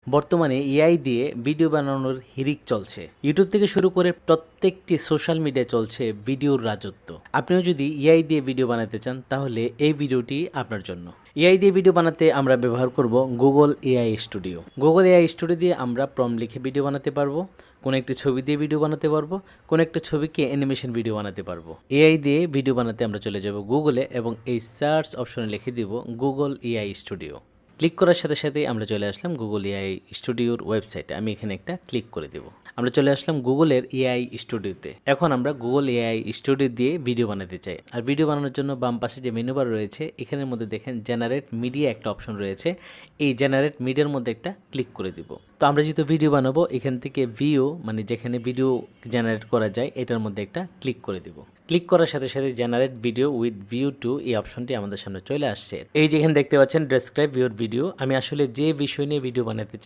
বর্তমানে এআই দিয়ে ভিডিও বানানোর হিড়িক চলছে। ইউটিউব থেকে শুরু করে প্রত্যেকটি সোশ্যাল মিডিয়ায় চলছে ভিডিওর রাজত্ব। আপনিও যদি এআই দিয়ে ভিডিও বানাতে চান তাহলে এই ভিডিওটি আপনার জন্য। এআই দিয়ে ভিডিও বানাতে আমরা ব্যবহার করব Google AI studio. Google AI studio দিয়ে আমরা প্রম্পট লিখে ভিডিও বানাতে পারবো, কোনো একটি ছবি দিয়ে ভিডিও বানাতে পারবো, কোনো একটা ছবিকে অ্যানিমেশন ভিডিও বানাতে পারবো। এআই দিয়ে ভিডিও বানাতে আমরা চলে যাব গুগলে এবং এই সার্চ অপশনে লিখে দিব গুগল এআই স্টুডিও। ক্লিক করার সাথে সাথেই আমরা চলে আসলাম গুগল এআই স্টুডিওর ওয়েবসাইটে। আমি এখানে একটা ক্লিক করে দেব। আমরা চলে আসলাম গুগলের এআই স্টুডিওতে। এখন আমরা গুগল এআই স্টুডিও দিয়ে ভিডিও বানাতে চাই। আর ভিডিও বানানোর জন্য বাম পাশে যে মেনু বার রয়েছে এখানের মধ্যে দেখেন জেনারেট মিডিয়া একটা অপশন রয়েছে। এই জেনারেট মিডিয়ার মধ্যে একটা ক্লিক করে দিব। তো আমরা যেহেতু ভিডিও বানাবো এখান থেকে ভিউ মানে যেখানে ভিডিও জেনারেট করা যায় এটার মধ্যে একটা ক্লিক করে দিব। ক্লিক করার সাথে সাথে generate video with view to এই অপশনটি আমাদের সামনে চলে আসছে। এই যেখানে দেখতে পাচ্ছেন ডেসক্রাইব ইউর ভিডিও। আমি আসলে যে বিষয় নিয়ে ভিডিও বানাতে